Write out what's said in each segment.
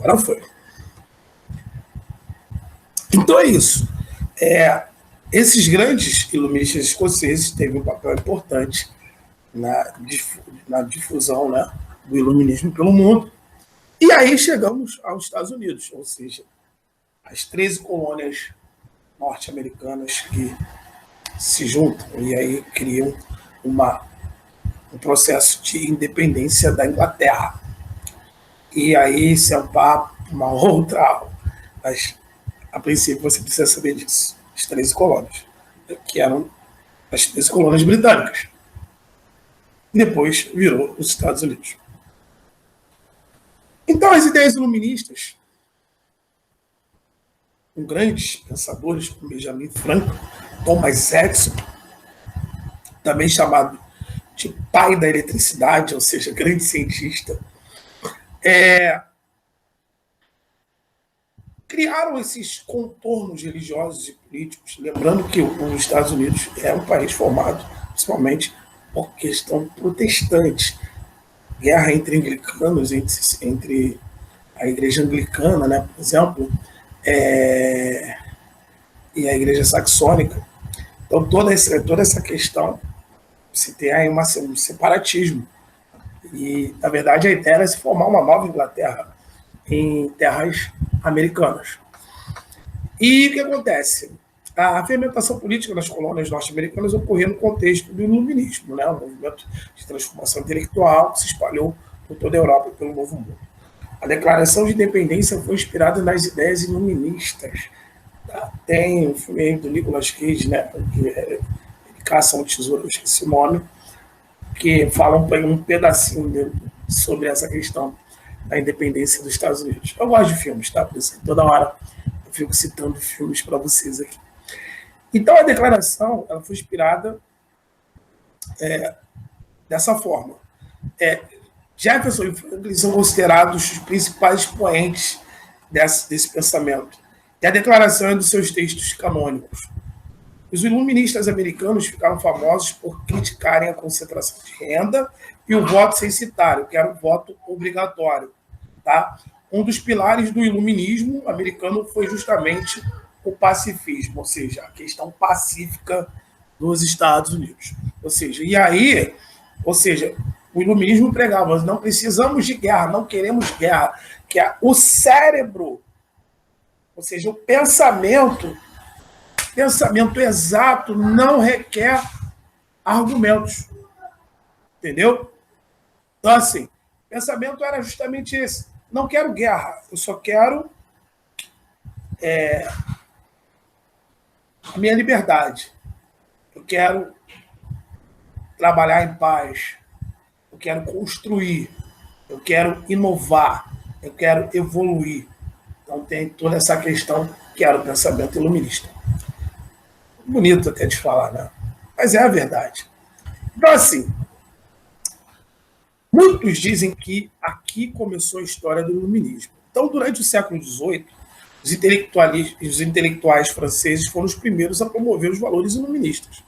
Agora foi. Então é isso. Esses grandes iluministas escoceses teve um papel importante na difusão, né, do iluminismo pelo mundo. E aí chegamos aos Estados Unidos, ou seja, as 13 colônias norte-americanas que se juntam e aí criam um processo de independência da Inglaterra. E aí isso é um papo, uma outra aula. Mas, a princípio, você precisa saber disso. As 13 colônias, que eram as 13 colônias britânicas. E depois virou os Estados Unidos. Então, as ideias iluministas, com grandes pensadores como Benjamin Franklin, Thomas Edison, também chamado de pai da eletricidade, ou seja, grande cientista, criaram esses contornos religiosos e políticos, lembrando que os Estados Unidos é um país formado principalmente por questão protestante, guerra entre anglicanos, entre a igreja anglicana, né, por exemplo, e a igreja saxônica. Então, toda essa questão, se tem aí um separatismo. E, na verdade, a ideia era se formar uma nova Inglaterra em terras americanas. E o que acontece? A fermentação política nas colônias norte-americanas ocorreu no contexto do iluminismo, né? Um movimento de transformação intelectual que se espalhou por toda a Europa e pelo Novo Mundo. A declaração de independência foi inspirada nas ideias iluministas. Tá? Tem um filme do Nicolas Cage, né? Que ele caça um tesouro, eu esqueci o nome, que fala um pedacinho sobre essa questão da independência dos Estados Unidos. Eu gosto de filmes, tá? Por isso, toda hora eu fico citando filmes para vocês aqui. Então, a declaração ela foi inspirada dessa forma. Jefferson e Franklin são considerados os principais expoentes desse pensamento. E a declaração é dos seus textos canônicos. Os iluministas americanos ficaram famosos por criticarem a concentração de renda e o voto censitário, que era o voto obrigatório. Tá? Um dos pilares do iluminismo americano foi justamente o pacifismo, ou seja, a questão pacífica dos Estados Unidos. Ou seja, o iluminismo pregava, não precisamos de guerra, não queremos guerra, que é o cérebro, ou seja, o pensamento exato não requer argumentos. Entendeu? Então, assim, o pensamento era justamente esse. Não quero guerra, eu só quero a minha liberdade. Eu quero trabalhar em paz. Eu quero construir. Eu quero inovar. Eu quero evoluir. Então, tem toda essa questão que era o pensamento iluminista. Bonito até de falar, né? Mas é a verdade. Então, assim, muitos dizem que aqui começou a história do iluminismo. Então, durante o século XVIII, os intelectuais franceses foram os primeiros a promover os valores iluministas.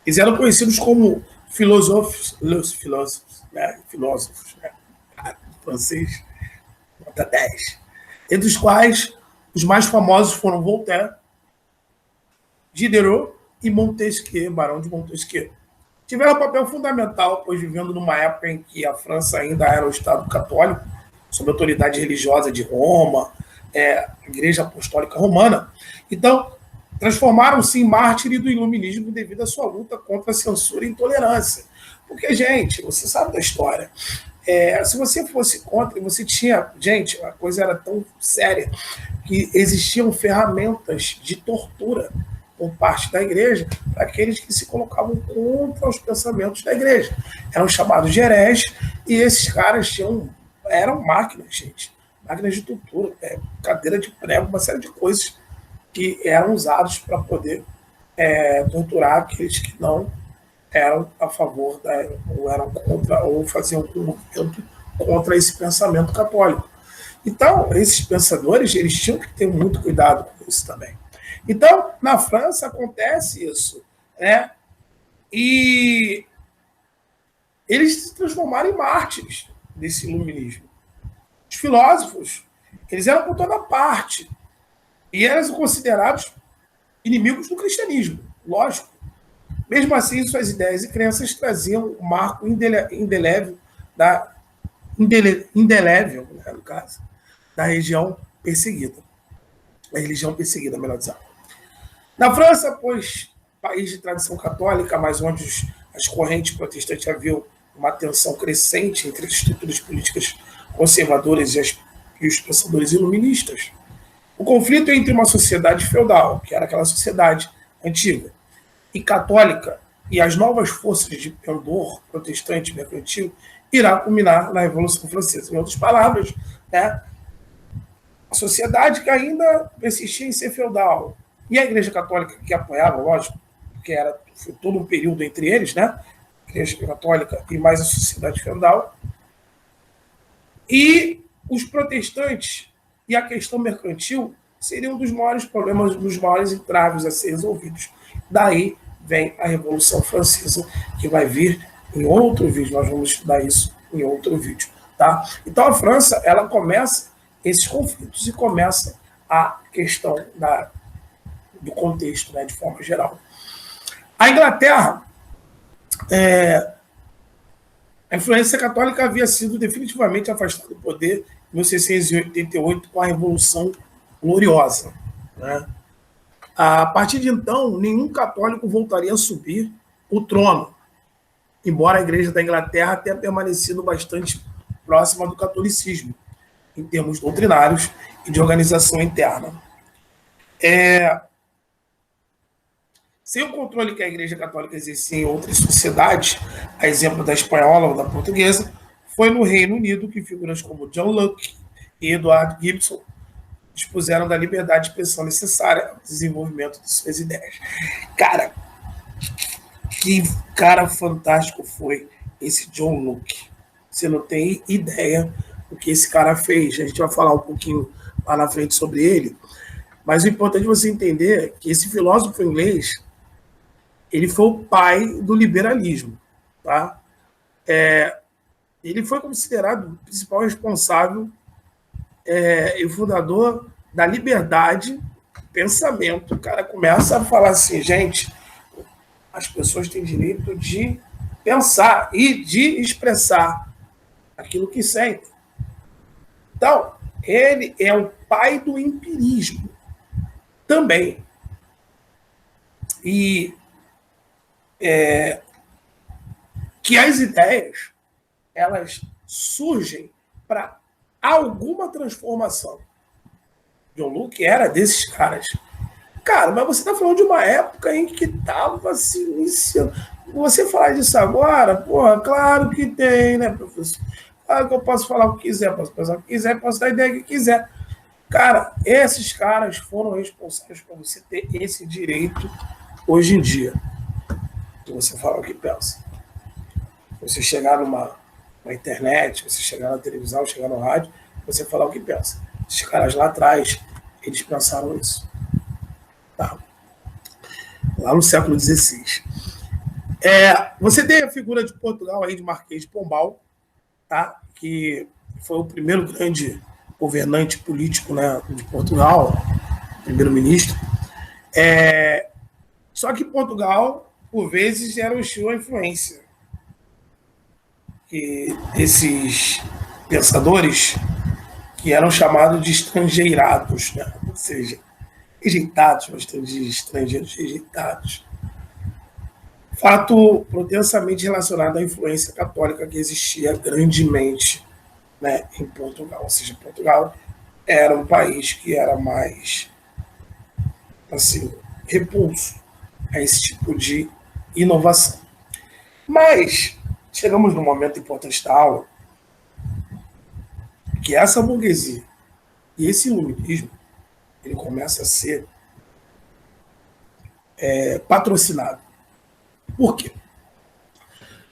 Eles eram conhecidos como filósofos, né? Francês, nota 10. Entre os quais os mais famosos foram Voltaire, Diderot e Montesquieu, Barão de Montesquieu. Tiveram um papel fundamental, pois vivendo numa época em que a França ainda era o Estado católico, sob a autoridade religiosa de Roma, a Igreja Apostólica Romana. Então, transformaram-se em mártires do iluminismo devido à sua luta contra a censura e intolerância. Porque, gente, você sabe da história. Se você fosse contra, você tinha... Gente, a coisa era tão séria que existiam ferramentas de tortura por parte da igreja para aqueles que se colocavam contra os pensamentos da igreja. Eram chamados de hereges e esses caras eram máquinas, gente. Máquinas de tortura, cadeira de prego, uma série de coisas que eram usados para poder torturar aqueles que não eram a favor, ou eram contra, ou faziam um movimento contra esse pensamento católico. Então, esses pensadores, eles tinham que ter muito cuidado com isso também. Então, na França acontece isso, né? E eles se transformaram em mártires desse iluminismo. Os filósofos, Eles eram por toda parte. E eram considerados inimigos do cristianismo, lógico. Mesmo assim, suas ideias e crenças traziam um marco indelével, né, no caso, da região perseguida. Da religião perseguida, melhor dizendo. Na França, pois, país de tradição católica, mas onde as correntes protestantes haviam uma tensão crescente entre as estruturas políticas conservadoras e os pensadores iluministas, o conflito entre uma sociedade feudal, que era aquela sociedade antiga, e católica, e as novas forças de pendor protestante mercantil, irá culminar na Revolução Francesa. Em outras palavras, né, a sociedade que ainda persistia em ser feudal, e a Igreja Católica que apoiava, lógico, porque foi todo um período entre eles, né, a Igreja Católica e mais a sociedade feudal, e os protestantes e a questão mercantil seriam um dos maiores problemas, dos maiores entraves a ser resolvidos. Daí vem a Revolução Francesa, que vai vir em outro vídeo, nós vamos estudar isso em outro vídeo. Tá? Então a França, ela começa esses conflitos e começa a questão do contexto, né, de forma geral. A Inglaterra, a influência católica havia sido definitivamente afastada do poder em 1688 com a Revolução Gloriosa. Né? A partir de então, nenhum católico voltaria a subir o trono, embora a Igreja da Inglaterra tenha permanecido bastante próxima do catolicismo, em termos doutrinários e de organização interna. Sem o controle que a Igreja Católica exercia em outras sociedades, a exemplo da espanhola ou da portuguesa, foi no Reino Unido que figuras como John Locke e Edward Gibbon dispuseram da liberdade de expressão necessária ao desenvolvimento de suas ideias. Cara, que cara fantástico foi esse John Locke. Você não tem ideia do que esse cara fez. A gente vai falar um pouquinho lá na frente sobre ele. Mas o importante é você entender é que esse filósofo inglês, ele foi o pai do liberalismo. Tá? Ele foi considerado o principal responsável e fundador da liberdade de pensamento. O cara começa a falar assim, gente, as pessoas têm direito de pensar e de expressar aquilo que sentem. Então, ele é o pai do empirismo também. E que as ideias, elas surgem para alguma transformação. John Locke era desses caras. Cara, mas você está falando de uma época em que estava se iniciando. Você falar disso agora, porra, claro que tem, né, professor? Claro que eu posso falar o que quiser, posso pensar o que quiser, posso dar a ideia que quiser. Cara, esses caras foram responsáveis por você ter esse direito hoje em dia. De você falar o que pensa. Você chegar numa internet, você chegar na televisão, chegar no rádio, você falar o que pensa. Esses caras lá atrás, eles pensaram isso. Tá? Lá no século XVI. Você tem a figura de Portugal aí, de Marquês de Pombal, tá? Que foi o primeiro grande governante político, né, de Portugal, primeiro-ministro. Só que Portugal, por vezes, era hostil à influência. Que esses pensadores que eram chamados de estrangeirados, né? Ou seja, rejeitados, bastante estrangeiros rejeitados. Fato intensamente relacionado à influência católica que existia grandemente, né, em Portugal. Ou seja, Portugal era um país que era mais assim, repulso a esse tipo de inovação. Mas chegamos num momento importante da aula que essa burguesia e esse iluminismo ele começa a ser patrocinado. Por quê?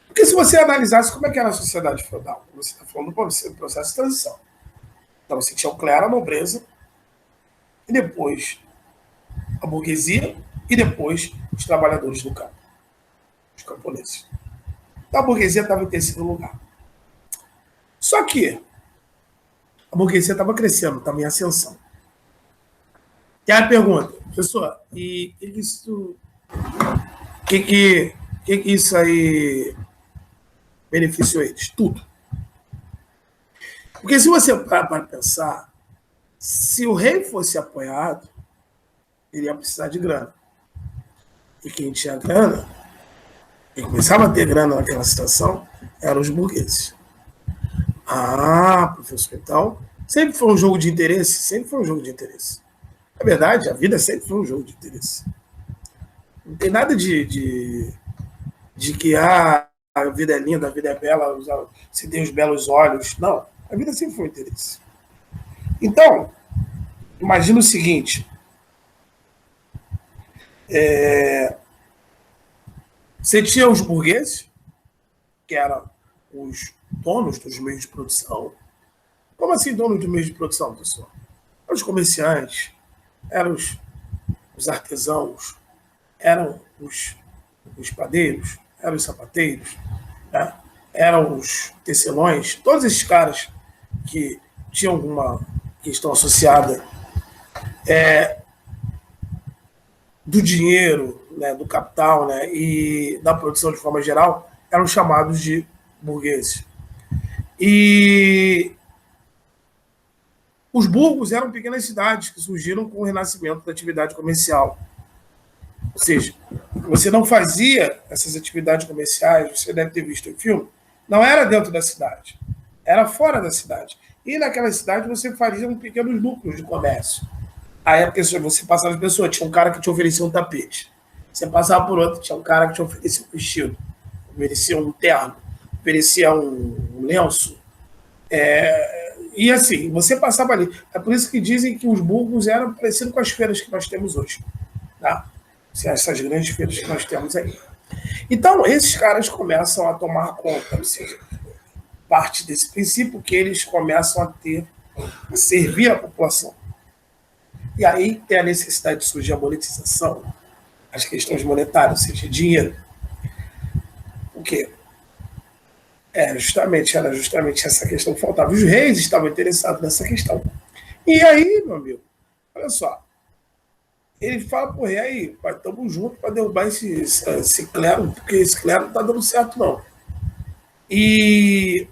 Porque se você analisasse como é que era a sociedade feudal, você está falando do processo de transição. Então você tinha o clero, a nobreza, e depois a burguesia, e depois os trabalhadores do campo, os camponeses. Então a burguesia estava em terceiro lugar. Só que a burguesia estava crescendo, estava em ascensão. E aí a pergunta, professor, e que isso aí beneficiou eles? Tudo. Porque se você parar para pensar, se o rei fosse apoiado, ele ia precisar de grana. E quem tinha grana, quem começava a ter grana naquela situação, eram os burgueses. Ah, professor, então, sempre foi um jogo de interesse? Sempre foi um jogo de interesse. É verdade, a vida sempre foi um jogo de interesse. Não tem nada de que a vida é linda, a vida é bela, você tem os belos olhos. Não, a vida sempre foi um interesse. Então, imagina o seguinte, você tinha os burgueses, que eram os donos dos meios de produção. Como assim donos dos meios de produção, pessoal? Eram os comerciantes, eram os artesãos, eram os padeiros, eram os sapateiros, né? Eram os tecelões, todos esses caras que tinham alguma questão associada do dinheiro, né, do capital, né, e da produção de forma geral, eram chamados de burgueses. E os burgos eram pequenas cidades que surgiram com o renascimento da atividade comercial. Ou seja, você não fazia essas atividades comerciais, você deve ter visto em filme, não era dentro da cidade, era fora da cidade. E naquela cidade você fazia pequenos núcleos de comércio. Aí você passava de pessoa, tinha um cara que te oferecia um tapete. Você passava por outro, tinha um cara que te oferecia um vestido, oferecia um terno, oferecia um lenço. E assim, você passava ali. É por isso que dizem que os burgos eram parecidos com as feiras que nós temos hoje. Tá? Essas grandes feiras que nós temos aí. Então, esses caras começam a tomar conta, ou seja, parte desse princípio que eles começam a servir a população. E aí tem a necessidade de surgir a monetização, as questões monetárias, ou seja, dinheiro. O quê? Era justamente essa questão que faltava. Os reis estavam interessados nessa questão. E aí, meu amigo, olha só, ele fala pro rei, aí, pai, estamos juntos para derrubar esse clero, porque esse clero não está dando certo, não. E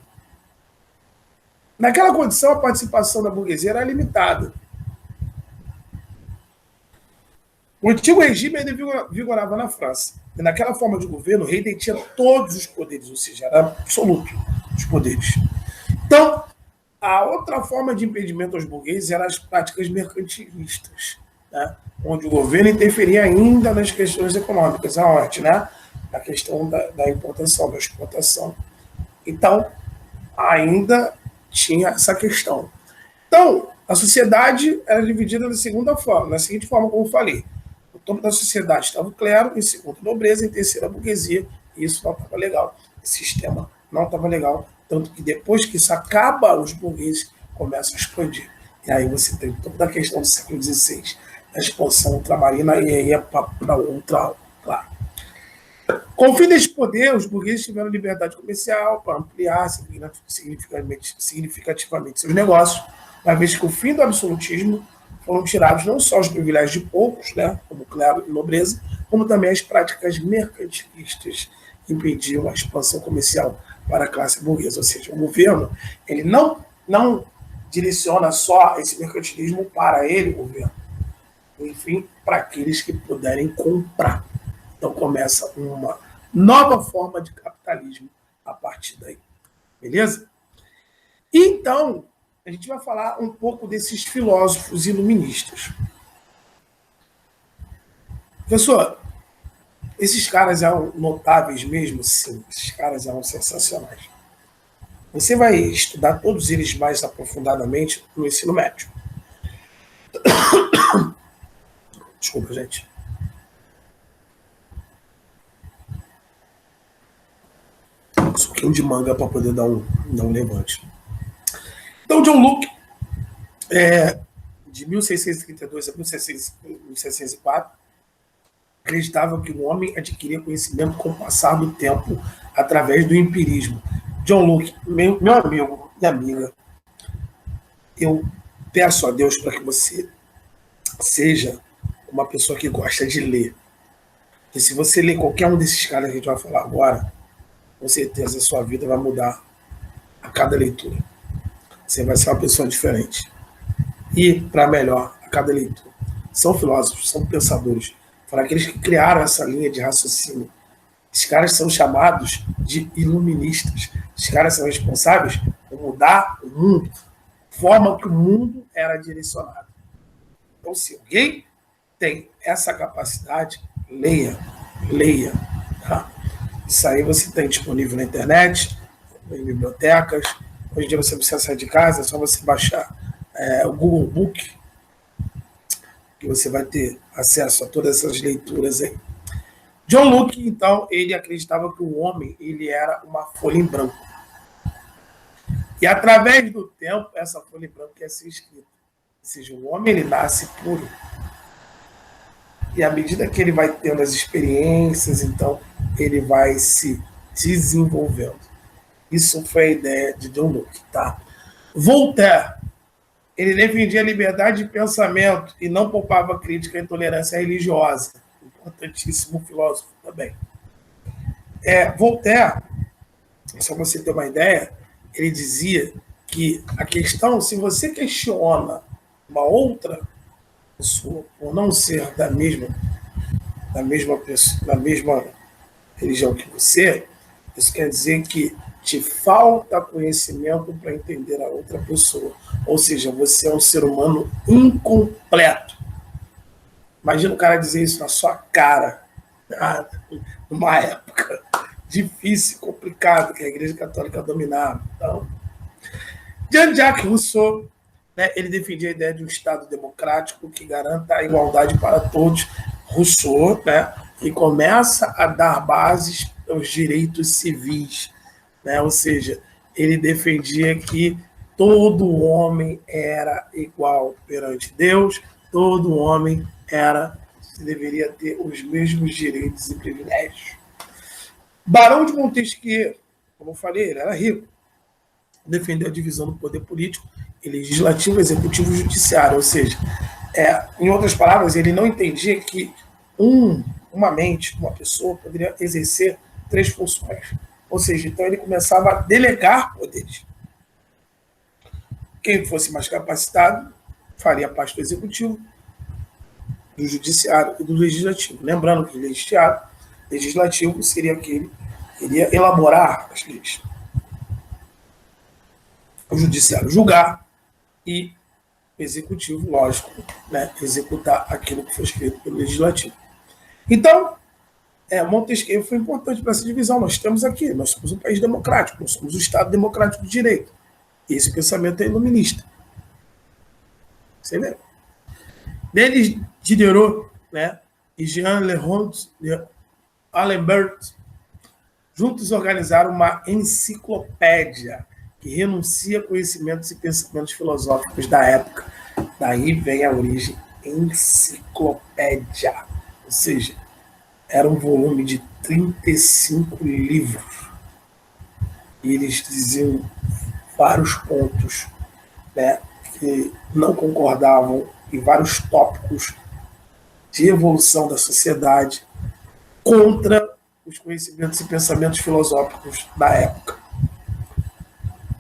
naquela condição, a participação da burguesia era limitada. O antigo regime ainda vigorava na França. E naquela forma de governo, o rei detinha todos os poderes, ou seja, era absoluto os poderes. Então, a outra forma de impedimento aos burgueses eram as práticas mercantilistas, né? Onde o governo interferia ainda nas questões econômicas, aonde, né? Na questão da importação, da exportação. Então, ainda tinha essa questão. Então, a sociedade era dividida da seguinte forma, como eu falei. O topo da sociedade estava o clero, em segundo a nobreza, em terceiro a burguesia, e isso não estava legal. Esse sistema não estava legal, tanto que depois que isso acaba, os burgueses começam a expandir. E aí você tem toda a questão do século XVI, a expansão ultramarina, e aí é para outra, claro. Com o fim deste poder, os burgueses tiveram liberdade comercial para ampliar significativamente seus negócios, uma vez que o fim do absolutismo foram tirados não só os privilégios de poucos, né, como clero e nobreza, como também as práticas mercantilistas que impediam a expansão comercial para a classe burguesa. Ou seja, o governo ele não direciona só esse mercantilismo para ele, o governo, enfim, para aqueles que puderem comprar. Então começa uma nova forma de capitalismo a partir daí. Beleza? Então, a gente vai falar um pouco desses filósofos iluministas. Professor, esses caras eram notáveis mesmo? Sim, esses caras eram sensacionais. Você vai estudar todos eles mais aprofundadamente no ensino médio. Desculpa, gente. Um suquinho de manga para poder dar um levante. Então, John Locke, de 1632 a 1604, acreditava que o homem adquiria conhecimento com o passar do tempo através do empirismo. John Locke, meu amigo e amiga, eu peço a Deus para que você seja uma pessoa que gosta de ler. E se você ler qualquer um desses caras que a gente vai falar agora, com certeza a sua vida vai mudar a cada leitura. Você vai ser uma pessoa diferente. E, para melhor, a cada leitura. São filósofos, são pensadores. Foram aqueles que criaram essa linha de raciocínio. Esses caras são chamados de iluministas. Esses caras são responsáveis por mudar o mundo, a forma que o mundo era direcionado. Então, se alguém tem essa capacidade, leia, leia. Tá? Isso aí você tem disponível na internet, em bibliotecas. Hoje em dia você precisa sair de casa, é só você baixar o Google Book, que você vai ter acesso a todas essas leituras aí. John Locke, então, ele acreditava que o homem ele era uma folha em branco. E através do tempo, essa folha em branco ia ser escrita. Ou seja, o homem ele nasce puro. E à medida que ele vai tendo as experiências, então, ele vai se desenvolvendo. Isso foi a ideia de John Locke, tá? Voltaire, ele defendia a liberdade de pensamento e não poupava crítica à intolerância religiosa. Importantíssimo filósofo também. Voltaire, só você ter uma ideia, ele dizia que a questão, se você questiona uma outra pessoa por não ser da mesma religião que você, isso quer dizer que te falta conhecimento para entender a outra pessoa. Ou seja, você é um ser humano incompleto. Imagina o cara dizer isso na sua cara, numa época difícil, complicada, que a Igreja Católica dominava. Então, Jean-Jacques Rousseau, né, ele defendia a ideia de um Estado democrático que garanta a igualdade para todos. Rousseau, né, que começa a dar bases aos direitos civis, né, ou seja, ele defendia que todo homem era igual perante Deus, todo homem deveria ter os mesmos direitos e privilégios. Barão de Montesquieu, como eu falei, ele era rico, defendeu a divisão do poder político, legislativo, executivo e judiciário, ou seja, em outras palavras, ele não entendia que uma pessoa poderia exercer 3 funções, ou seja, então ele começava a delegar poderes. Quem fosse mais capacitado faria parte do executivo, do judiciário e do legislativo. Lembrando que o legislativo seria aquele que iria elaborar as leis. O judiciário julgar e o executivo, lógico, né, executar aquilo que foi escrito pelo legislativo. Então, Montesquieu foi importante para essa divisão. Nós estamos aqui, nós somos um país democrático, nós somos um Estado democrático de direito. E esse pensamento é iluminista. Você vê? Denis Diderot, né, e Jean Leronde Alembert, juntos organizaram uma enciclopédia que renuncia a conhecimentos e pensamentos filosóficos da época. Daí vem a origem enciclopédia. Ou seja, era um volume de 35 livros. E eles diziam vários pontos, né, que não concordavam em vários tópicos de evolução da sociedade contra os conhecimentos e pensamentos filosóficos da época.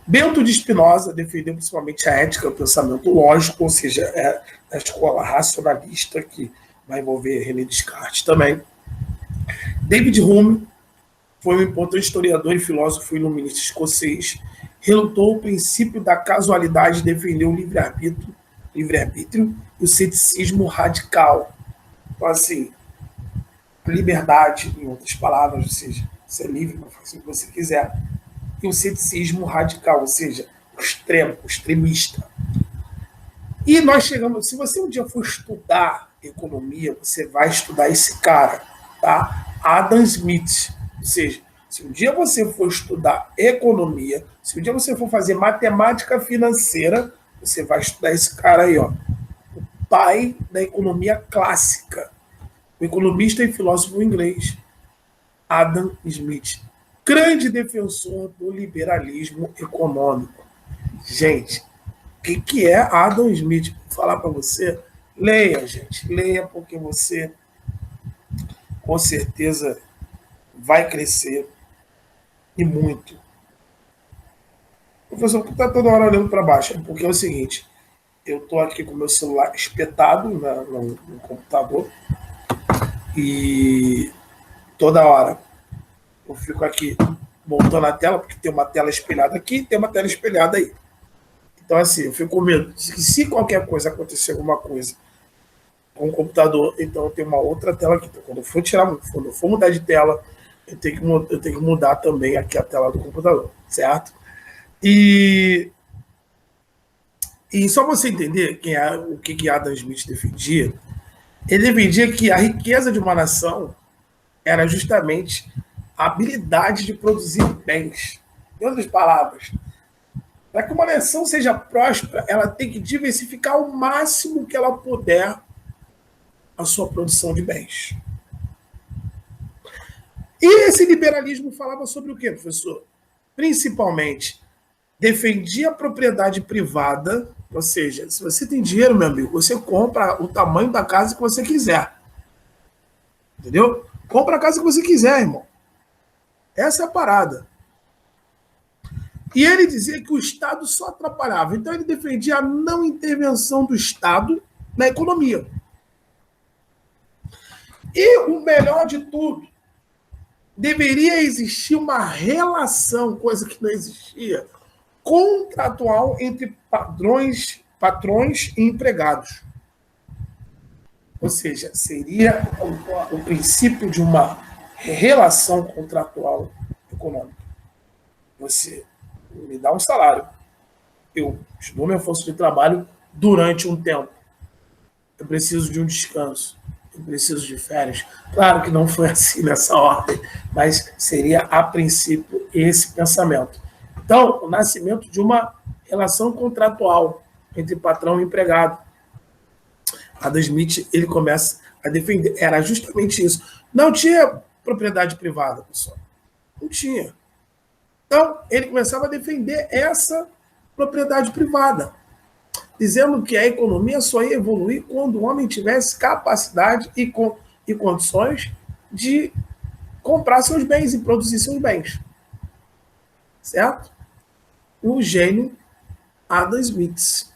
Bento de Spinoza defendeu principalmente a ética, o pensamento lógico, ou seja, a escola racionalista, que vai envolver René Descartes também. David Hume foi um importante historiador e filósofo iluminista escocês, relutou o princípio da casualidade e defendeu o livre-arbítrio e o ceticismo radical. Então, assim, liberdade, em outras palavras, ou seja, ser livre para fazer o que você quiser, e o ceticismo radical, ou seja, o extremo, o extremista. E nós chegamos, se você um dia for estudar economia, você vai estudar esse cara, tá? Adam Smith. Ou seja, se um dia você for estudar economia, se um dia você for fazer matemática financeira, você vai estudar esse cara aí, ó, o pai da economia clássica, o economista e filósofo inglês, Adam Smith, grande defensor do liberalismo econômico. Gente, que é Adam Smith. Vou falar para você, leia, gente, leia, porque você com certeza vai crescer e muito. Professor, que está toda hora olhando para baixo, porque é o seguinte, eu estou aqui com o meu celular espetado no computador e toda hora eu fico aqui montando a tela, porque tem uma tela espelhada aqui e tem uma tela espelhada aí. Então, assim, eu fico com medo de que se qualquer coisa acontecer, alguma coisa com o computador, então eu tenho uma outra tela aqui. Então, quando eu for quando eu for mudar de tela, eu tenho que mudar também aqui a tela do computador, certo? E só você entender o que Adam Smith defendia, ele defendia que a riqueza de uma nação era justamente a habilidade de produzir bens. Em outras palavras, para que uma nação seja próspera, ela tem que diversificar ao máximo que ela puder a sua produção de bens. E esse liberalismo falava sobre o quê, professor? Principalmente, defendia a propriedade privada, ou seja, se você tem dinheiro, meu amigo, você compra o tamanho da casa que você quiser. Entendeu? Compra a casa que você quiser, irmão. Essa é a parada. E ele dizia que o Estado só atrapalhava. Então ele defendia a não intervenção do Estado na economia. E o melhor de tudo, deveria existir uma relação, coisa que não existia, contratual entre patrões e empregados. Ou seja, seria o princípio de uma relação contratual econômica. Você me dá um salário, eu te dou meu esforço de trabalho durante um tempo. Eu preciso de um descanso, eu preciso de férias. Claro que não foi assim nessa ordem, mas seria, a princípio, esse pensamento. Então, o nascimento de uma relação contratual entre patrão e empregado. Adam Smith, ele começa a defender, era justamente isso. Não tinha propriedade privada, pessoal. Não tinha. Então, ele começava a defender essa propriedade privada, dizendo que a economia só ia evoluir quando o homem tivesse capacidade e condições de comprar seus bens e produzir seus bens. Certo? O gênio Adam Smith.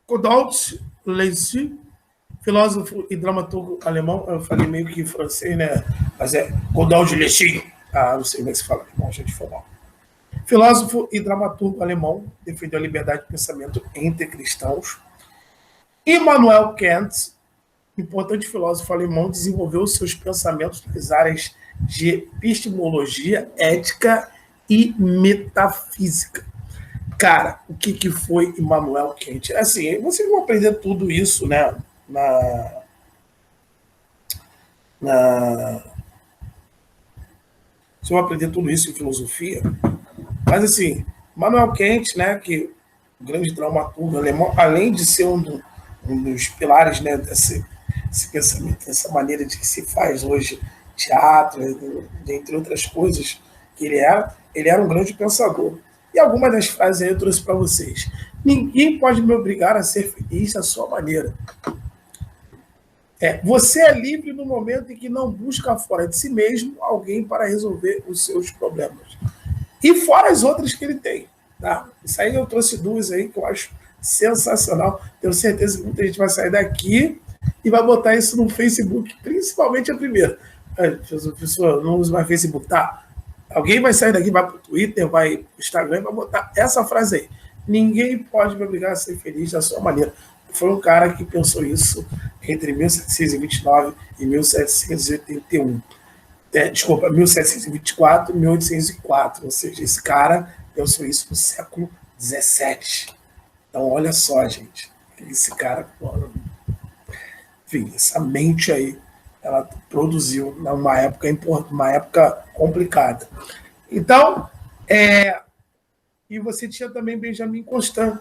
Rodolphe Lecy, filósofo e dramaturgo alemão, eu falei meio que francês, né? Mas é Rodolphe Lecy. Não sei como é que se fala, irmão, gente formal. Filósofo e dramaturgo alemão, defendeu a liberdade de pensamento entre cristãos. Immanuel Kant, importante filósofo alemão, desenvolveu seus pensamentos nas áreas de epistemologia, ética e metafísica. Cara, o que foi Immanuel Kant? Assim, vocês vão aprender tudo isso, né? Vocês vão aprender tudo isso em filosofia. Mas, assim, Immanuel Kant, né, que o grande dramaturgo alemão, além de ser um dos pilares, né, desse pensamento, dessa maneira de que se faz hoje teatro, entre outras coisas que ele era um grande pensador. E algumas das frases aí eu trouxe para vocês. Ninguém pode me obrigar a ser feliz da sua maneira. Você é livre no momento em que não busca fora de si mesmo alguém para resolver os seus problemas. E fora as outras que ele tem. Tá? Isso aí eu trouxe duas aí que eu acho sensacional. Tenho certeza que muita gente vai sair daqui e vai botar isso no Facebook, principalmente a primeira. Pessoa, não uso mais Facebook, tá? Alguém vai sair daqui, vai para o Twitter, vai para o Instagram e vai botar essa frase aí. Ninguém pode me obrigar a ser feliz da sua maneira. Foi um cara que pensou isso entre 1729 e 1781. Desculpa, 1724 e 1804. Ou seja, esse cara pensou isso no século XVII. Então, olha só, gente. Esse cara, enfim, essa mente aí, ela produziu numa época importante, uma época complicada. Então, e você tinha também Benjamin Constant,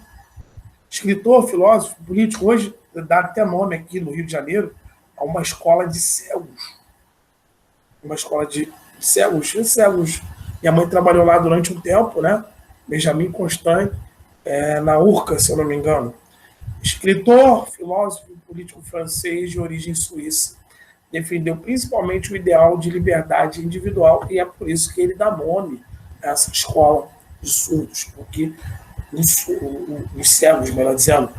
escritor, filósofo, político, hoje dá até nome aqui no Rio de Janeiro a uma escola de cegos. Uma escola de cegos. Minha mãe trabalhou lá durante um tempo, né? Benjamin Constant, na URCA, se eu não me engano. Escritor, filósofo e político francês de origem suíça. Defendeu principalmente o ideal de liberdade individual e é por isso que ele dá nome a essa escola de surdos, porque os cegos, melhor dizendo,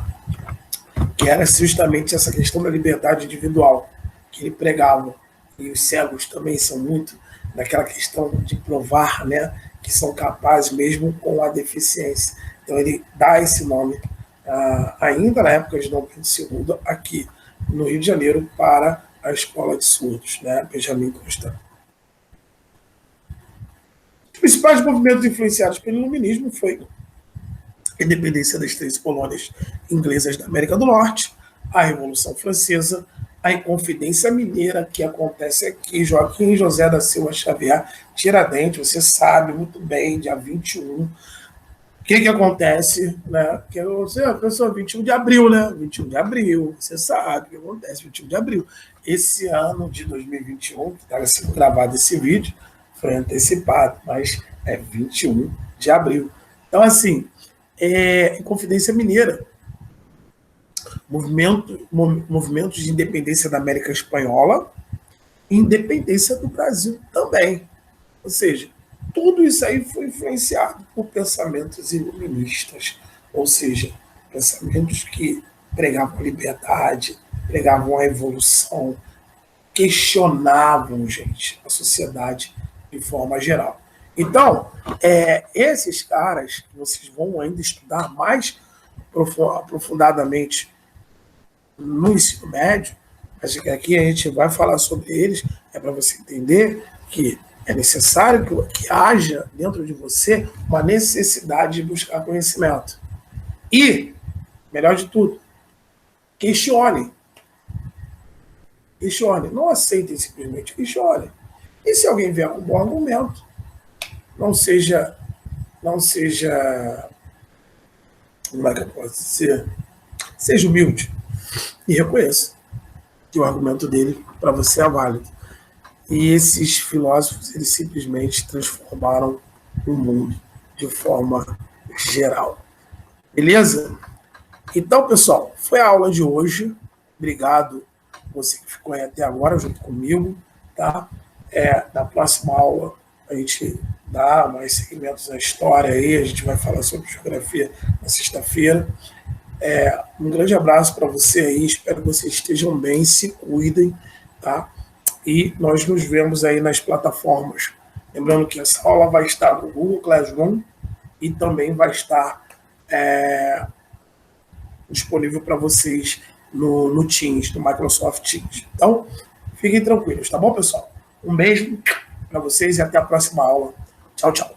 que era justamente essa questão da liberdade individual que ele pregava. E os cegos também são muito daquela questão de provar, né, que são capazes mesmo com a deficiência. Então ele dá esse nome, ainda na época de Dom Pedro II, aqui no Rio de Janeiro, para a Escola de Surdos, né, Benjamin Constant. Os principais movimentos influenciados pelo iluminismo foi a independência das 3 colônias inglesas da América do Norte, a Revolução Francesa, a Inconfidência Mineira, que acontece aqui, Joaquim José da Silva Xavier, Tiradentes, você sabe muito bem, dia 21. O que acontece, né? Que a pessoa, 21 de abril, né? 21 de abril, você sabe o que acontece, 21 de abril. Esse ano de 2021, que estava sendo gravado esse vídeo, foi antecipado, mas é 21 de abril. Então, assim, Inconfidência Mineira, movimentos de independência da América Espanhola e independência do Brasil também. Ou seja, tudo isso aí foi influenciado por pensamentos iluministas, ou seja, pensamentos que pregavam a liberdade, pregavam a evolução, questionavam, gente, a sociedade de forma geral. Então, esses caras que vocês vão ainda estudar mais aprofundadamente no ensino médio, mas aqui a gente vai falar sobre eles, para você entender que é necessário que haja dentro de você uma necessidade de buscar conhecimento. E, melhor de tudo, questione. Questione. Não aceitem simplesmente, questione. E se alguém vier com um bom argumento, não seja, como é que eu posso dizer? Seja humilde e reconheça que o argumento dele para você é válido. E esses filósofos, eles simplesmente transformaram o mundo de forma geral. Beleza? Então, pessoal, foi a aula de hoje. Obrigado você que ficou aí até agora junto comigo, tá? Na próxima aula a gente dá mais segmentos à história aí, a gente vai falar sobre geografia na sexta-feira. Um grande abraço para você aí, espero que vocês estejam bem, se cuidem, tá? E nós nos vemos aí nas plataformas. Lembrando que essa aula vai estar no Google Classroom e também vai estar disponível para vocês no Teams, no Microsoft Teams. Então, fiquem tranquilos, tá bom, pessoal? Um beijo para vocês e até a próxima aula. Tchau, tchau.